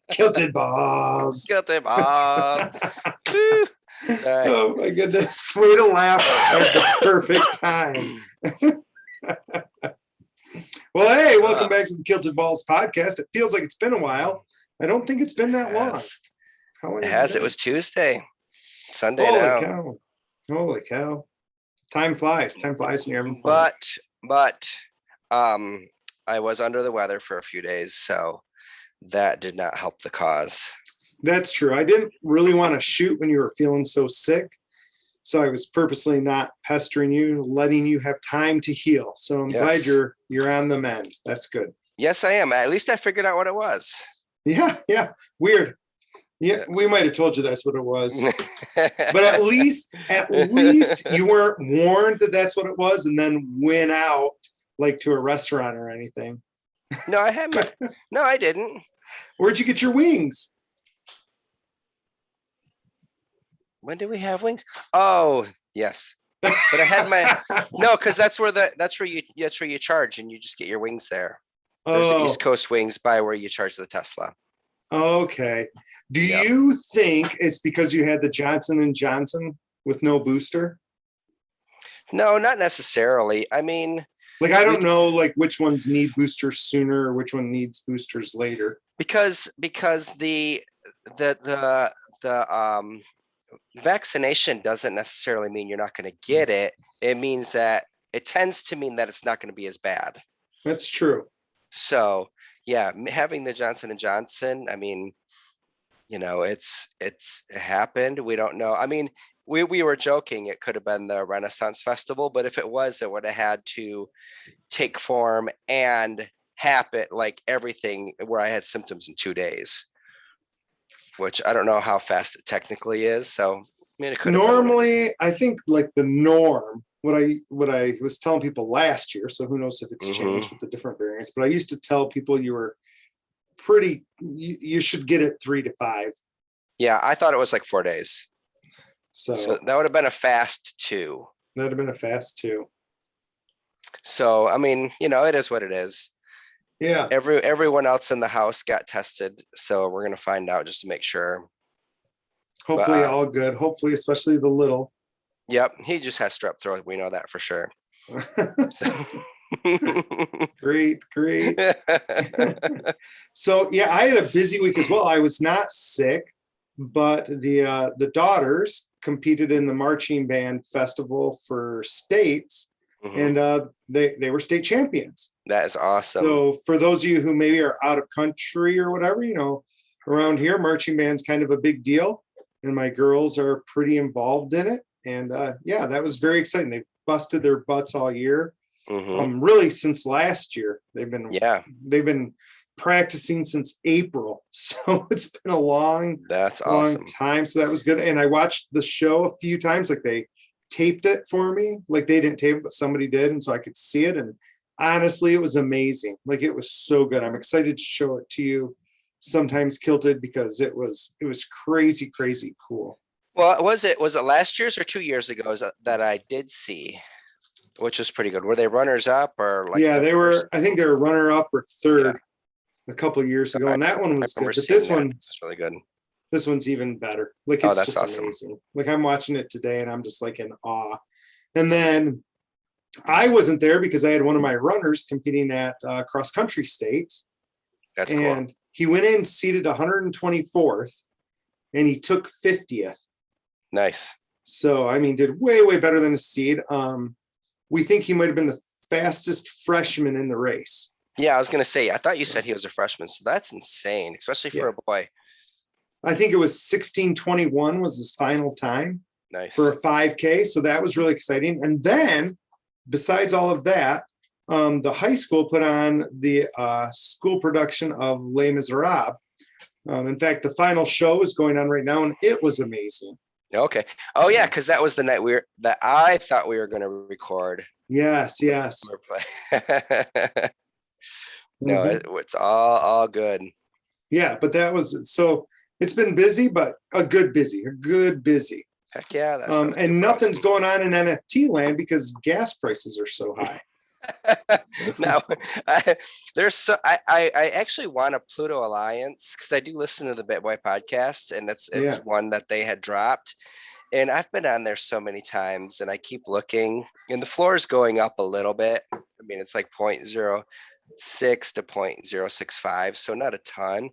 Kilted balls. Guilty balls. Woo. Sorry. Oh my goodness. Way to laugh at the perfect time. Well, hey, welcome back to the Kilted Balls podcast. It feels like it's been a while. I don't think it's been that long. How long has it? It was Tuesday. Sunday Holy now. cow. Holy cow. Time flies. Time flies when you're having fun. But I was under the weather for a few days, so that did not help the cause. That's true. I didn't really want to shoot when you were feeling so sick. So I was purposely not pestering you, letting you have time to heal. So I'm glad you're on the mend. That's good. Yes, I am. At least I figured out what it was. Yeah. Weird. Yeah, we might have told you that's what it was. But at least you weren't warned that that's what it was and then went out like to a restaurant or anything. No, I haven't. No, I didn't. Where'd you get your wings? When do we have wings? Oh, yes. But I had no, because that's where you charge and you just get your wings there. There's the East Coast Wings by where you charge the Tesla. Okay. Do you think it's because you had the Johnson & Johnson with no booster? No, not necessarily. I mean, like, I don't know, like which ones need boosters sooner or which one needs boosters later. Because the vaccination doesn't necessarily mean you're not going to get it. It means that it tends to mean that it's not going to be as bad. That's true. So yeah, having the Johnson & Johnson, I mean, it happened. We don't know. I mean, we were joking. It could have been the Renaissance Festival, but if it was, it would have had to take form and happen like everything where I had symptoms in 2 days, which I don't know how fast it technically is. So I mean, it could normally, I think like the norm, what I was telling people last year, so who knows if it's changed with the different variants, but I used to tell people you should get it 3 to 5. Yeah, I thought it was like 4 days. So that would have been a fast 2. That'd have been a fast 2. So, I mean, it is what it is. Yeah. Everyone else in the house got tested. So we're going to find out just to make sure. Hopefully all good. Hopefully, especially the little. Yep. He just has strep throat. We know that for sure. Great. So yeah, I had a busy week as well. I was not sick, but the daughters competed in the marching band festival for states, and they were state champions. That is awesome. So for those of you who maybe are out of country or whatever, around here, marching band's kind of a big deal, and my girls are pretty involved in it. And yeah, that was very exciting. They busted their butts all year. Really since last year. They've been practicing since April. So it's been a long time. So that was good. And I watched the show a few times. Like they taped it for me. Like they didn't tape it, but somebody did. And so I could see it. And honestly, it was amazing. Like it was so good. I'm excited to show it to you sometimes, Kilted, because it was crazy cool. Well, was it last year's or 2 years ago that I did see, which was pretty good? Were they runners up or like? Yeah, they were. I think they were runner up or third a couple of years ago, and that one was good. But this one's really good. This one's even better. Like it's that's just awesome. Amazing. Like I'm watching it today, and I'm just like in awe. And then I wasn't there because I had one of my runners competing at cross country states. That's cool. And he went in seated 124th, and he took 50th. Nice. So, I mean, did way better than a seed. We think he might have been the fastest freshman in the race. Yeah, I was going to say, I thought you said he was a freshman. So that's insane, especially for a boy. I think it was 16:21 was his final time. Nice. For a 5K. So that was really exciting. And then besides all of that, the high school put on the school production of Les Miserables. In fact, the final show is going on right now, and it was amazing. Okay. Oh yeah, because that was the night that I thought we were going to record. Yes. No, it's all good. Yeah, but that was so. It's been busy, but a good busy. Heck yeah, and nothing's going on in NFT land because gas prices are so high. No, I, I actually want a Pluto Alliance because I do listen to the Bitboy podcast, and it's Yeah, one that they had dropped. And I've been on there so many times, and I keep looking, and the floor is going up a little bit. I mean, it's like 0.06 to 0.065, so not a ton,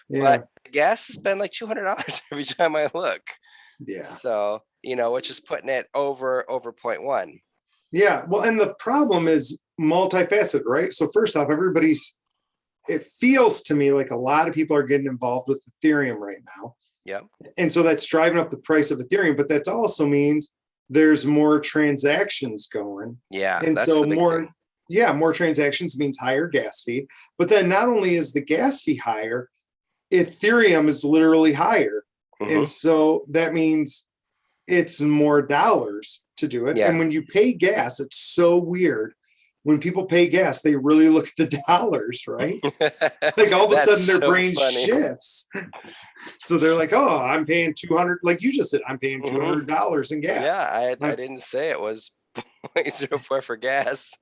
yeah, but the gas has been like $200 every time I look. yeah. So, which is putting it over point one. Yeah, well, and the problem is multifaceted, right? So first off, it feels to me like a lot of people are getting involved with Ethereum right now. Yep. And so that's driving up the price of Ethereum, but that also means there's more transactions going. Yeah, And that's so the big thing. more transactions means higher gas fee. But then not only is the gas fee higher, Ethereum is literally higher. And Hmm. so that means it's more dollars to do it. And Yeah. when you pay gas, it's so weird. When people pay gas, they really look at the dollars, right? Like all of a That's sudden their so brain funny. shifts. So they're like, oh, I'm paying 200, like you just said, I'm paying Hmm. $200 in gas. Yeah, I I'm, didn't say it was 0.04 for gas.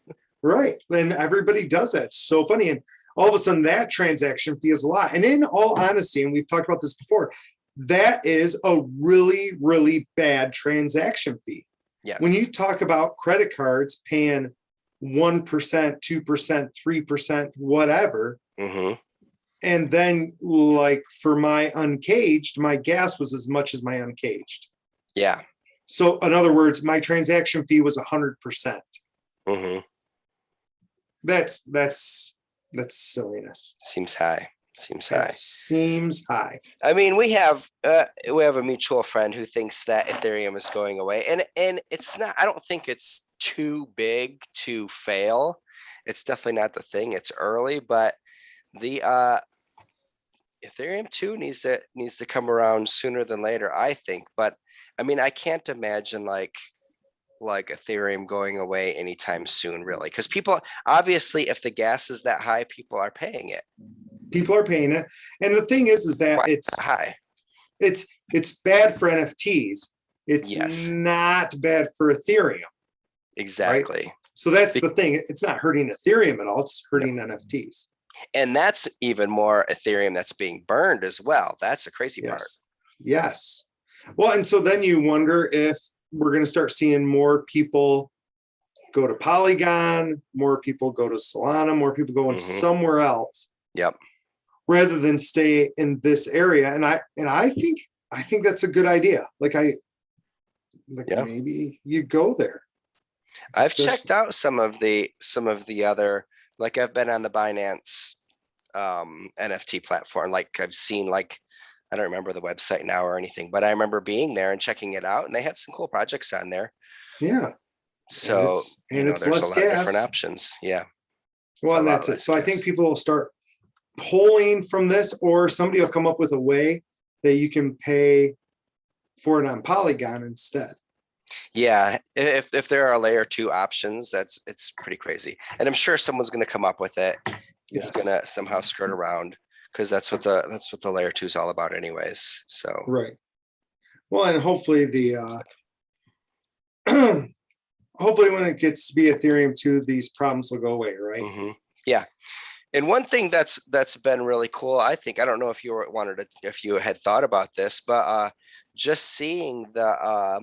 right. And everybody does that. It's so funny. And all of a sudden that transaction fee is a lot. And in all honesty, and we've talked about this before, that is a really, really bad transaction fee. Yes. When you talk about credit cards paying 1%, 2%, 3%, whatever, Hmm. and then like for my uncaged, my gas was as much as my uncaged. Yeah. So in other words, my transaction fee was 100%. Hmm. That's silliness. Seems high. Seems high. That seems high. I mean, we have a mutual friend who thinks that Ethereum is going away, and it's not. I don't think it's too big to fail. It's definitely not the thing. It's early, but the Ethereum 2 needs to come around sooner than later, I think. But I mean, I can't imagine like Ethereum going away anytime soon, really, because people obviously, if the gas is that high, people are paying it. People are paying it. And the thing is that Why that high? it's bad for NFTs. It's Yes, not bad for Ethereum, right? exactly. So that's the thing. It's not hurting Ethereum at all. It's No. hurting NFTs. And that's even more Ethereum that's being burned as well. That's the crazy part. Yes. Yes. Well, and so then you wonder if we're going to start seeing more people go to Polygon, more people go to Solana, more people going somewhere else Yep. rather than stay in this area. And I think that's a good idea. Yeah. Maybe you go there. I've Especially- checked out some of the other, like I've been on the Binance NFT platform. Like I've seen, like, I don't remember the website now or anything, but I remember being there and checking it out, and they had some cool projects on there. Yeah. So it's there's a less lot of different gas. options. Yeah. Well, a and lot that's it. less So I gas. think people will start pulling from this, or somebody will come up with a way that you can pay for it on Polygon instead. Yeah, if there are layer 2 options, it's pretty crazy. And I'm sure someone's going to come up with it. It's Yes. going to somehow skirt around, because that's what the layer 2 is all about anyways. So Right. Well, and hopefully hopefully when it gets to be Ethereum 2, these problems will go away, right? mhm. Yeah. And one thing that's been really cool, I think, I don't know if if you had thought about this, but just seeing the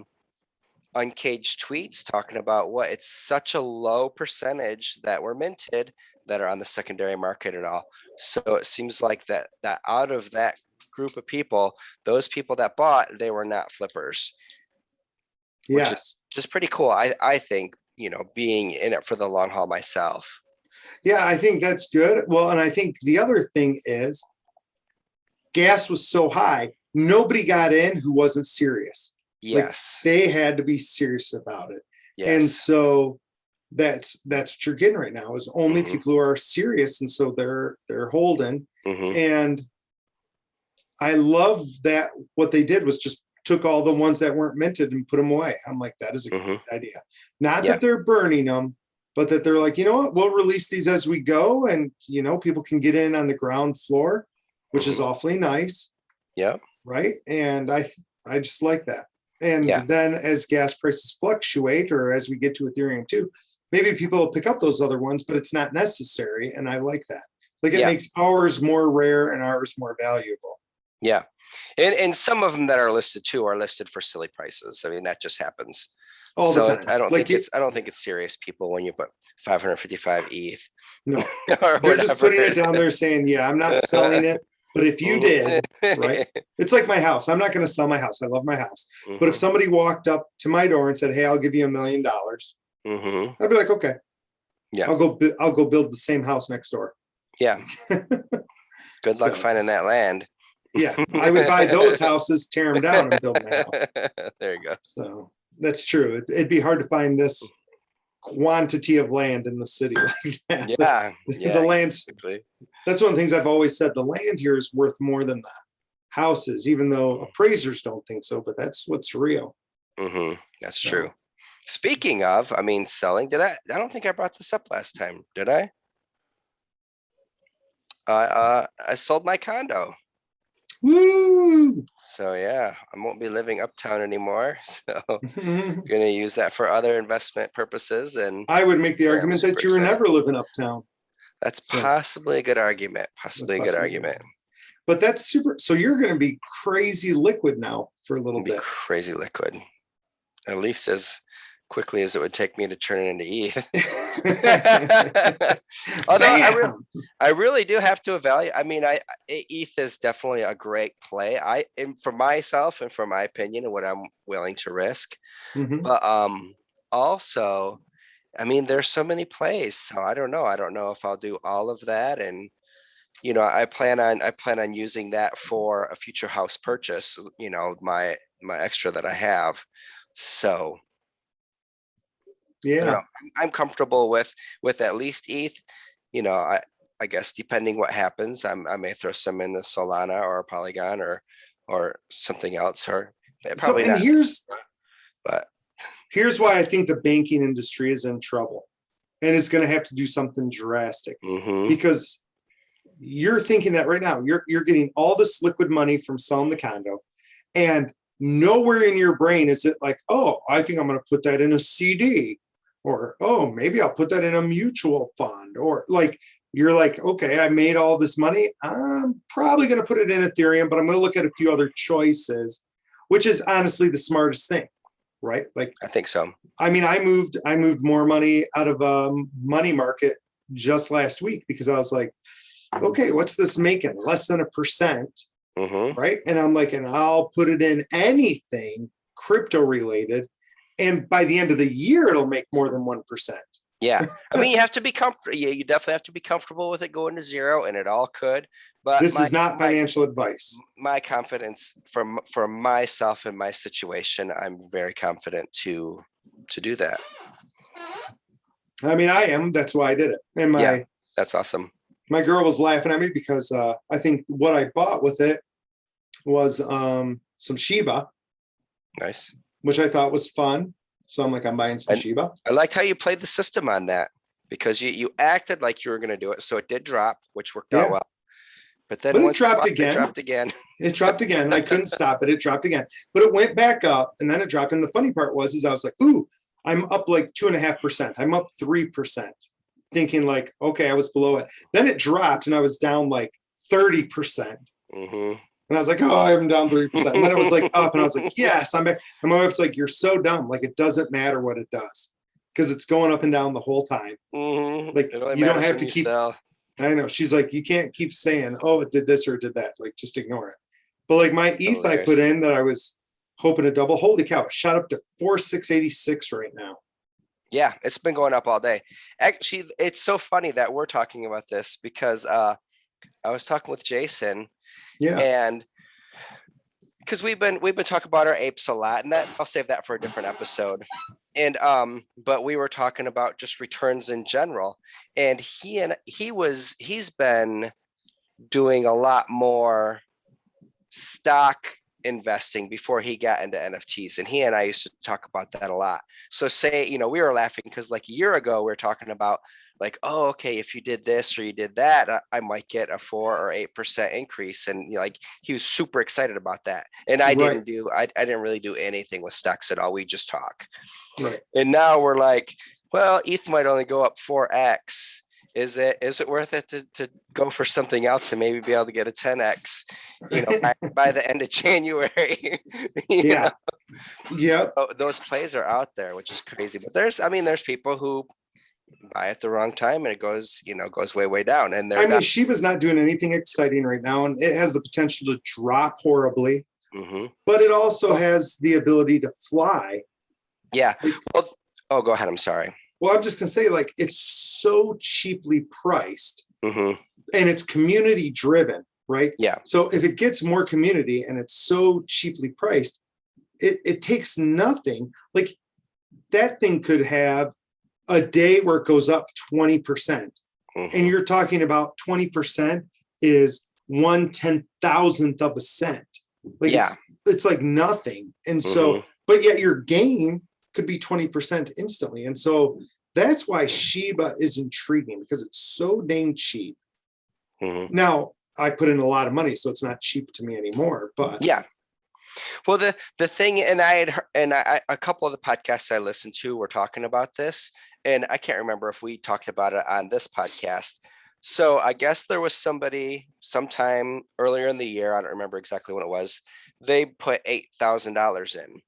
uncaged tweets talking about what it's such a low percentage that were minted that are on the secondary market at all. So it seems like that out of that group of people, those people that bought, they were not flippers, which is Yes. just pretty cool. I think, being in it for the long haul myself. Yeah, I think that's good. Well, and I think the other thing is gas was so high, nobody got in who wasn't serious. Yes. They had to be serious about it. Yes. And so that's what you're getting right now, is only Mhm. people who are serious. And so they're holding. Mhm. And I love that what they did was just took all the ones that weren't minted and put them away. I'm like, that is a Mhm. good idea. Not Yeah. that they're burning them, but that they're like, you know what, we'll release these as we go. And, people can get in on the ground floor, which is Mhm. awfully nice. Yeah. Right. And I just like that. And Yeah. then as gas prices fluctuate, or as we get to Ethereum 2, maybe people will pick up those other ones, but it's not necessary. And I like that. Like it Yeah. makes ours more rare and ours more valuable. Yeah. And some of them that are listed too are listed for silly prices. I mean, that just happens. All the So time. I don't Like think it's serious, people, when you put 555 ETH no, or they're just whatever putting it down there is. saying, yeah, I'm not selling it. But if you did, right? It's like my house. I'm not going to sell my house. I love my house. But if Mhm, somebody walked up to my door and said, hey, I'll give you $1 million, mhm. I'd be like, okay, Yeah. I'll go build the same house next door. Yeah. Good luck So, finding that land. yeah, I would buy those houses, tear them down and build my house. There you go. So that's true. It'd be hard to find this quantity of land in the city like that. Yeah. The land's, exactly. that's one of the things I've always said. The land here is worth more than the houses, even though appraisers don't think so, but that's what's real. That's So. true. Speaking of, I mean, selling, I don't think I brought this up last time, did I? I sold my condo. Woo! So yeah, I won't be living uptown anymore. So gonna use that for other investment purposes. And I would make the yeah, I'm argument that super you were excited. never living uptown. That's So possibly a good argument. that's Possibly a good possibly- argument. But that's super. So you're going to be crazy liquid now for a little It'd be bit. crazy liquid. At least as quickly as it would take me to turn it into ETH. Although Bam! I really do have to evaluate. I mean, ETH is definitely a great play. And for myself and for my opinion and what I'm willing to risk. Mhm. But also, I mean, there's so many plays. So I don't know. I don't know if I'll do all of that. And I plan on using that for a future house purchase, my extra that I have. So I don't Yeah. know. I'm comfortable with at least ETH. I guess depending what happens, I may throw some in the Solana or Polygon or something else, or probably and not. But here's why I think the banking industry is in trouble and is going to have to do something drastic because you're thinking that right now you're getting all this liquid money from selling the condo, and nowhere in your brain is it like, oh, I think I'm going to put that in a CD, or oh, maybe I'll put that in a mutual fund, or like you're like, okay, I made all this money. I'm probably going to put it in Ethereum, but I'm going to look at a few other choices, which is honestly the smartest thing, right? Like, I think so. I mean, I moved more money out of money market just last week because I was like, okay, what's this making? Less than 1%, right? And I'm like, and I'll put it in anything crypto related, and by the end of the year, it'll make more than 1%. Yeah, I mean, you have to be comfortable. Yeah, you definitely have to be comfortable with it going to zero, and it all could. But this is not financial advice. My confidence for myself and my situation, I'm very confident to do that. I mean, I am. That's why I did it. And that's awesome. My girl was laughing at me because I think what I bought with it was some Shiba. Nice. Which I thought was fun. So I'm like, I'm buying some Shiba. I liked how you played the system on that because you acted like you were going to do it. So it did drop, which worked out well. But then it dropped again. It dropped again. It dropped again. I couldn't stop it. It dropped again. But it went back up and then it dropped. And the funny part was I was like, ooh, I'm up like 2.5%. I'm up 3%. Thinking like, okay, I was below it. Then it dropped and I was down like 30%. And I was like, oh, I'm down 30%. And then it was like up and I was like, yes, I'm back. And my wife's like, you're so dumb. Like, it doesn't matter what it does because it's going up and down the whole time. Like, you don't have to keep. I know. She's like, you can't keep saying, oh, it did this or it did that. Like, just ignore it. But like my ETH I put in that I was hoping to double. Holy cow, it shot up to 4,686 right now. Yeah, it's been going up all day. Actually, it's so funny that we're talking about this because I was talking with Jason. Yeah. And because we've been talking about our apes a lot, and that I'll save that for a different episode. And but we were talking about just returns in general. And he's been doing a lot more stock investing before he got into NFTs. And he and I used to talk about that a lot. So we were laughing because like a year ago, we were talking about like, oh, okay, if you did this or you did that, I might get a 4 or 8% increase. And like, he was super excited about that. And I didn't really do anything with stocks at all. We just talk. Right. And now we're like, well, ETH might only go up 4x. Is it worth it to go for something else and maybe be able to get a 10x, by the end of January? Yeah. Yep. Those plays are out there, which is crazy. But there's people who buy at the wrong time and it goes way, way down. And I they're mean, not. Shiba's not doing anything exciting right now, and it has the potential to drop horribly, Mhm. but it also Oh. has the ability to fly. Yeah. Well, oh, go ahead. I'm sorry. Well, I'm just gonna say, like, it's so cheaply priced Hmm. and it's community driven, right? Yeah. So if it gets more community and it's so cheaply priced, it takes nothing. Like, that thing could have a day where it goes up 20%. And Mhm. you're talking about 20% is 1/10,000th of a cent. Like, Yeah. it's like nothing. And so, Mhm. but yet your gain could be 20% instantly. And so that's why Shiba is intriguing, because it's so dang cheap. Mhm. Now, I put in a lot of money, so it's not cheap to me anymore. But Yeah. Well, the thing, and I had and a couple of the podcasts I listened to were talking about this, and I can't remember if we talked about it on this podcast. So I guess there was somebody sometime earlier in the year, I don't remember exactly when it was, they put $8,000 in.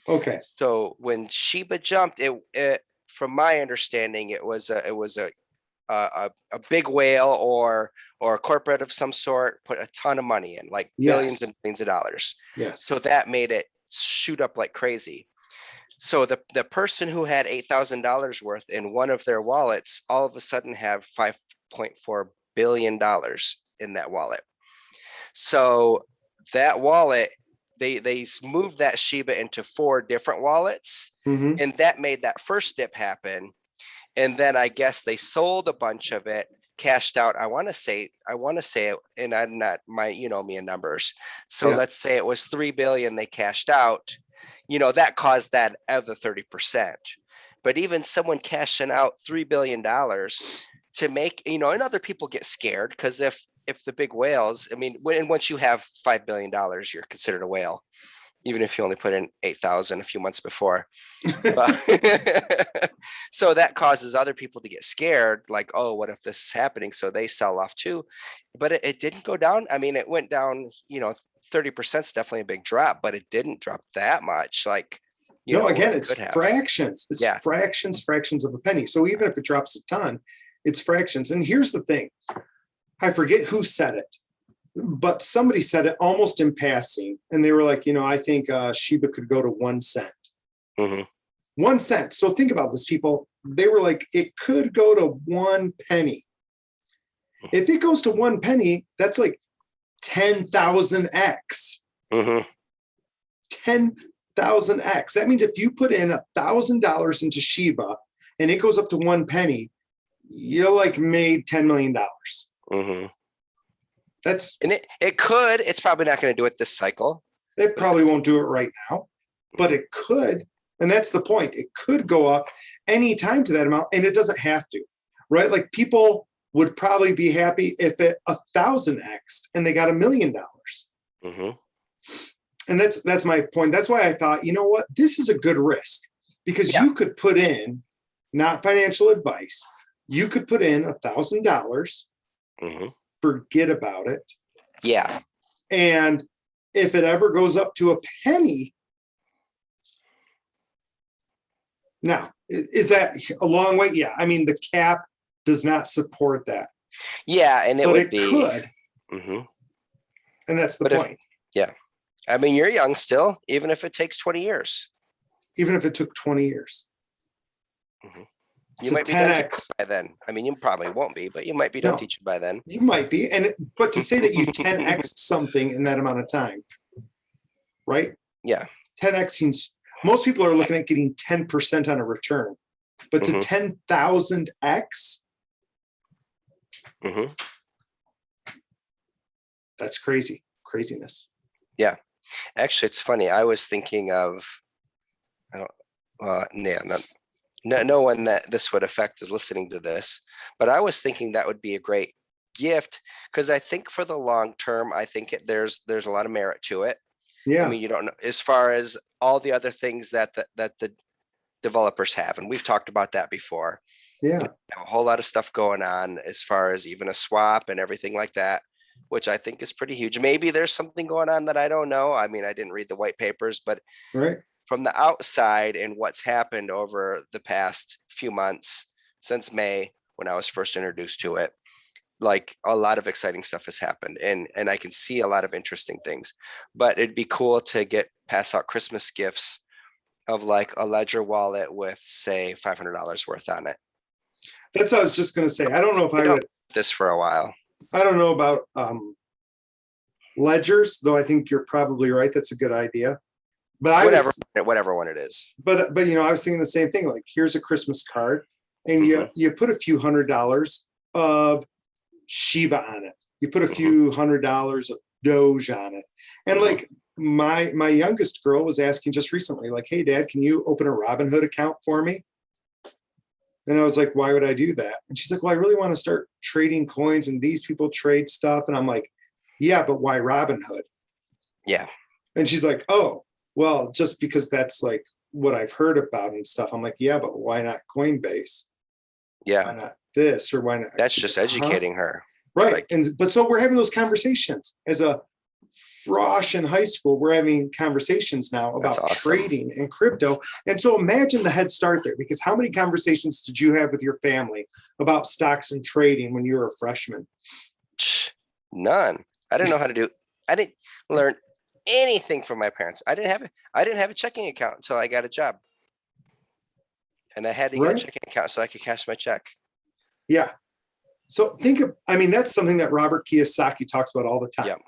okay. So when Shiba jumped, it from my understanding, it was a big whale or a corporate of some sort put a ton of money in, like billions Yes. and billions of dollars. Yes. So that made it shoot up like crazy. So the person who had $8,000 worth in one of their wallets all of a sudden have $5.4 billion in that wallet. So that wallet, they moved that Shiba into 4 different wallets, Mhm. and that made that first dip happen. And then I guess they sold a bunch of it, cashed out. I want to say it, and I'm not me in numbers. So Yeah. let's say it was 3 billion they cashed out. That caused that other 30%. But even someone cashing out $3 billion to make, and other people get scared because if the big whales, I mean, once you have $5 billion, you're considered a whale, even if you only put in 8,000 a few months before. So that causes other people to get scared, like, oh, what if this is happening? So they sell off too. But it didn't go down. I mean, it went down, 30% is definitely a big drop, but it didn't drop that much. Like, No, again, it it's could have. fractions. It's Yeah. fractions of a penny. So even if it drops a ton, it's fractions. And here's the thing. I forget who said it, but somebody said it almost in passing. And they were like, I think Shiba could go to 1 cent. Hmm. 1 cent. So think about this, people. They were like, it could go to 1 penny. If it goes to 1 penny, that's like 10,000x. Hmm. 10,000x. That means if you put in $1,000 into Shiba and it goes up to 1 penny, you like made $10 million. Hmm. That's And it could. It's probably not going to do it this cycle. it probably won't do it right now, but it could. And that's the point. It could go up anytime to that amount, and it doesn't have to, right? Like, people would probably be happy if it 1,000x and they got $1 million. Hmm. And that's my point. That's why I thought, you know what, this is a good risk, because Yeah. you could put in, not financial advice, you could put in $1,000, Hmm. forget about it. Yeah. And if it ever goes up to a penny, now, is that a long way? Yeah. I mean, the cap does not support that, Yeah. And it but would it be. could. Hmm. And that's the But point. yeah. I mean, you're young still, even if it takes 20 years. Even if it took 20 years. Mhm. It's You a might be done 10x. by then. I mean, you probably won't be, but you might be done No. teaching by then. You might be. But to say that you 10x something in that amount of time, right? Yeah. 10x seems, most people are looking at getting 10% on a return, but to Mhm. 10,000x, Hmm. that's craziness. Actually, it's funny. I was thinking of, I don't, yeah, no one that this would affect is listening to this, but I was thinking that would be a great gift because I think for the long term, I think there's a lot of merit to it. I Yeah. mean, you don't know as far as all the other things that the developers have. And we've talked about that before. Yeah. Have a whole lot of stuff going on as far as even a swap and everything like that, which I think is pretty huge. Maybe there's something going on that I don't know. I mean, I didn't read the white papers, but Right. from the outside and what's happened over the past few months since May, when I was first introduced to it, like a lot of exciting stuff has happened, and I can see a lot of interesting things. But it'd be cool to pass out Christmas gifts of like a Ledger wallet with, say, $500 worth on it. That's what I was just going to say. I don't know if I would. This for a while. I don't know about ledgers, though. I think you're probably right. That's a good idea. But Whatever one it is. But I was thinking the same thing. Like, here's a Christmas card, and you put a few $100s of Shiba on it. You put a few $100s of Doge on it, and like my youngest girl was asking just recently, like, "Hey, Dad, can you open a Robinhood account for me?" And I was like, "Why would I do that?" And she's like, "Well, I really want to start trading coins, and these people trade stuff." And I'm like, "Yeah, but why Robinhood?" Yeah. And she's like, "Oh, well, just because that's like what I've heard about and stuff." I'm like, "Yeah, but why not Coinbase? Yeah. Why not this, or why not?" That's just educating her. Right. But so we're having those conversations as a frosh in high school. We're having conversations now about trading and crypto. And so imagine the head start there, because how many conversations did you have with your family about stocks and trading when you were a freshman? None. I didn't know how to do. I didn't learn anything from my parents. I didn't have a checking account until I got a job. And I had to get a checking account so I could cash my check. Yeah. So that's something that Robert Kiyosaki talks about all the time. Yep.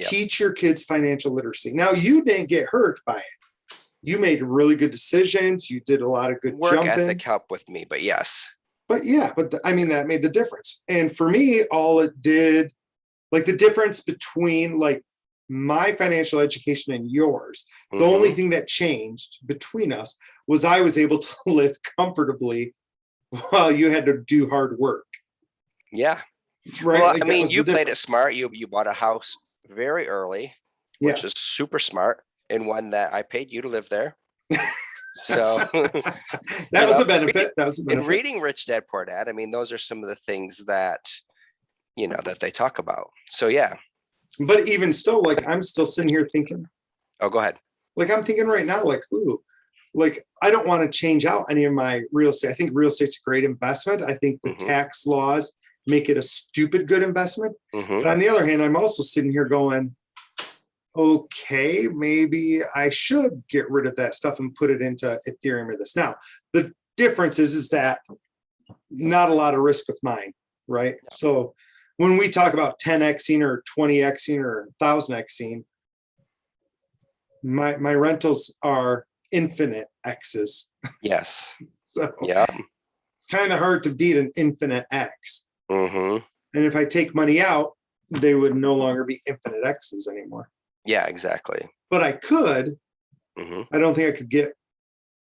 Teach your kids financial literacy. Now, you didn't get hurt by it. You made really good decisions. You did a lot of good work jumping. ethic helped with me, but yes. But yeah, that made the difference. And for me, all it did, like the difference between like my financial education and yours, the only thing that changed between us was I was able to live comfortably while you had to do hard work. Yeah. Right. Well, like, you played it smart. You bought a house very early, which is super smart, and one that I paid you to live there. So that was a benefit. In reading Rich Dad Poor Dad, those are some of the things that, that they talk about. So yeah. But even still, like, I'm still sitting here thinking. Oh, go ahead. Like, I'm thinking right now, like, ooh, like, I don't want to change out any of my real estate. I think real estate's a great investment. I think the tax laws make it a stupid good investment. But on the other hand, I'm also sitting here going, okay, maybe I should get rid of that stuff and put it into Ethereum or this. Now, the difference is that not a lot of risk with mine, right? No. So when we talk about 10xing or 20xing or 1000xing, my rentals are infinite X's. Yes. So yeah. It's kind of hard to beat an infinite X. And if I take money out, they would no longer be infinite X's anymore. Yeah, exactly. But I could. I don't think I could get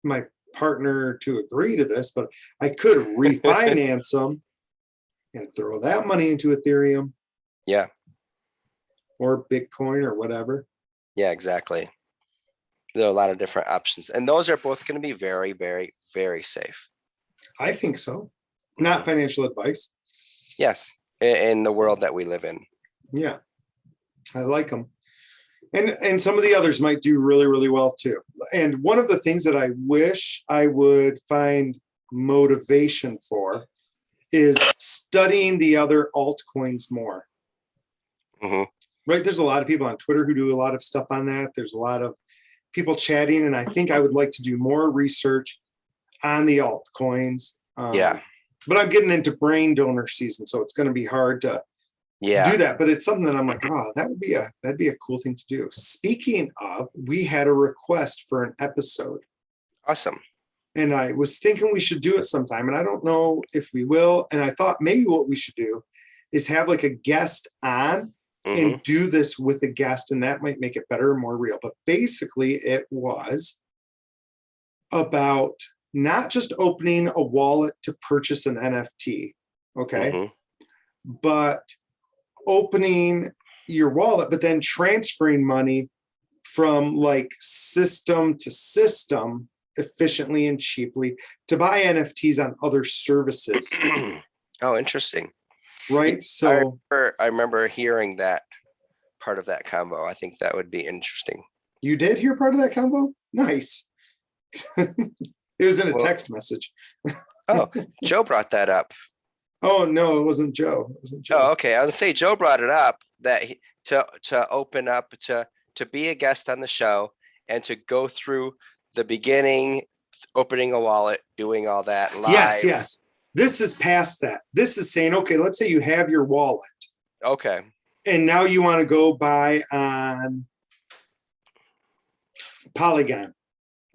my partner to agree to this, but I could refinance them and throw that money into Ethereum. Yeah. Or Bitcoin or whatever. Yeah, exactly. There are a lot of different options, and those are both going to be very, very, very safe. I think so. Not financial advice. Yes. In the world that we live in. Yeah. I like them. And some of the others might do really, really well too. And one of the things that I wish I would find motivation for is studying the other altcoins more. Right? There's a lot of people on Twitter who do a lot of stuff on that. There's a lot of people chatting, and I think I would like to do more research on the altcoins. But I'm getting into brain donor season, so it's going to be hard to do that. But it's something that I'm like, oh, that'd be a cool thing to do. Speaking of, we had a request for an episode. Awesome. And I was thinking we should do it sometime, and I don't know if we will. And I thought maybe what we should do is have like a guest on and do this with a guest, and that might make it better and more real. But basically it was about not just opening a wallet to purchase an NFT, okay? But opening your wallet, but then transferring money from like system to system efficiently and cheaply to buy NFTs on other services, Oh, interesting. right? So I remember hearing that part of that combo. I think that would be interesting. you did hear part of that combo? Nice. It was in a Well, text message. oh, Joe brought that up. Oh, no, it wasn't Joe. It wasn't Joe. Oh, okay. I was gonna say Joe brought it up that to open up to be a guest on the show and to go through the beginning, opening a wallet, doing all that live. Yes, yes. This is past that. This is saying, okay, let's say you have your wallet Okay. and now you want to go buy on Polygon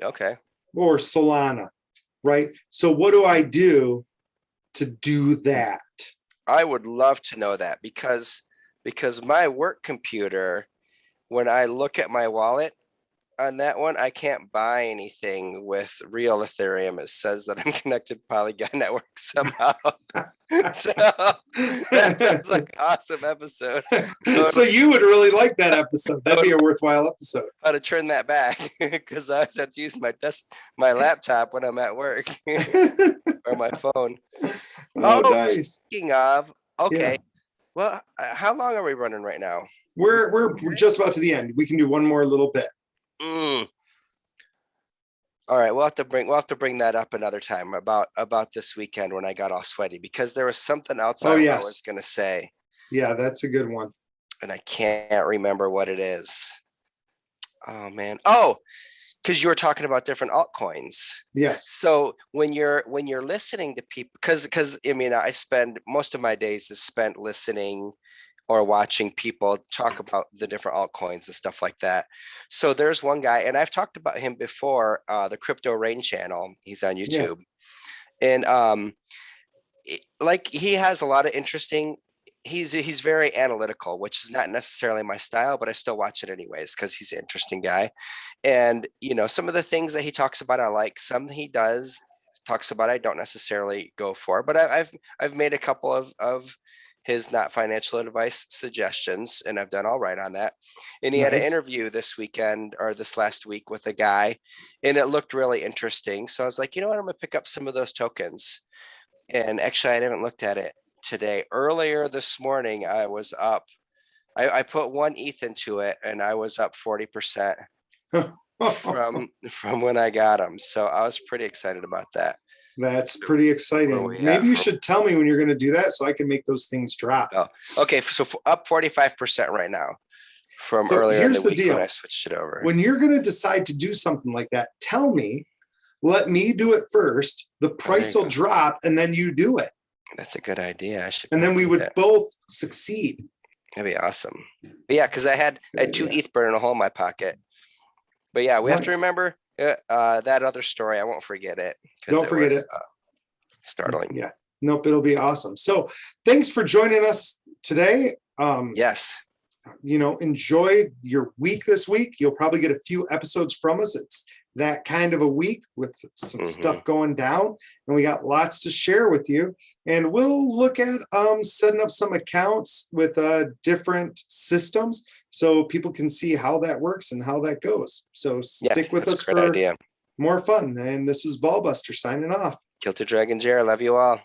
Okay. or Solana, right? So what do I do to do that? I would love to know that because my work computer, when I look at my wallet on that one, I can't buy anything with real Ethereum. It says that I'm connected to Polygon network somehow. So that sounds like an awesome episode. So you would really like that episode. That'd be a worthwhile episode. How to turn that back because I always have to use my laptop when I'm at work or my phone. Oh, nice. Speaking of, okay. Yeah. Well, how long are we running right now? We're just about to the end. We can do one more little bit. All right, we'll have to bring that up another time about this weekend when I got all sweaty because there was something else I was gonna say. Yeah, that's a good one. And I can't remember what it is. Oh man. Oh, because you were talking about different altcoins. Yes. So when you're listening to people, because I mean, I spend most of my days is spent listening or watching people talk about the different altcoins and stuff like that. So there's one guy, and I've talked about him before, the Crypto Rain channel. He's on YouTube. And like he has a lot of interesting, he's very analytical, which is not necessarily my style, but I still watch it anyways because he's an interesting guy. And some of the things that he talks about I like, some he talks about I don't necessarily go for, but I've made a couple of his not financial advice suggestions, and I've done all right on that. And he had an interview this weekend or this last week with a guy, and it looked really interesting. So I was like, you know what, I'm gonna pick up some of those tokens. And actually, I haven't looked at it today. Earlier this morning, I was up. I put 1 ETH into it, and I was up 40% from when I got them. So I was pretty excited about that. That's pretty exciting. Maybe you should tell me when you're going to do that so I can make those things drop. Oh, okay. So up 45% right now from earlier in the week when I switched it over. When you're going to decide to do something like that, tell me, let me do it first. The price will drop and then you do it. That's a good idea. And then we would both succeed. That'd be awesome. But yeah, because I had 2 ETH burning a hole in my pocket. But yeah, we have to remember that other story. I won't forget it. Don't forget it. Startling. Yeah. Nope. It'll be awesome. So thanks for joining us today. Yes. Enjoy your week this week. You'll probably get a few episodes from us. It's that kind of a week with some stuff going down, and we got lots to share with you. And we'll look at setting up some accounts with different systems so people can see how that works and how that goes. So stick with us for more fun. And this is Ballbuster signing off. Kilter Dragon Jer, love you all.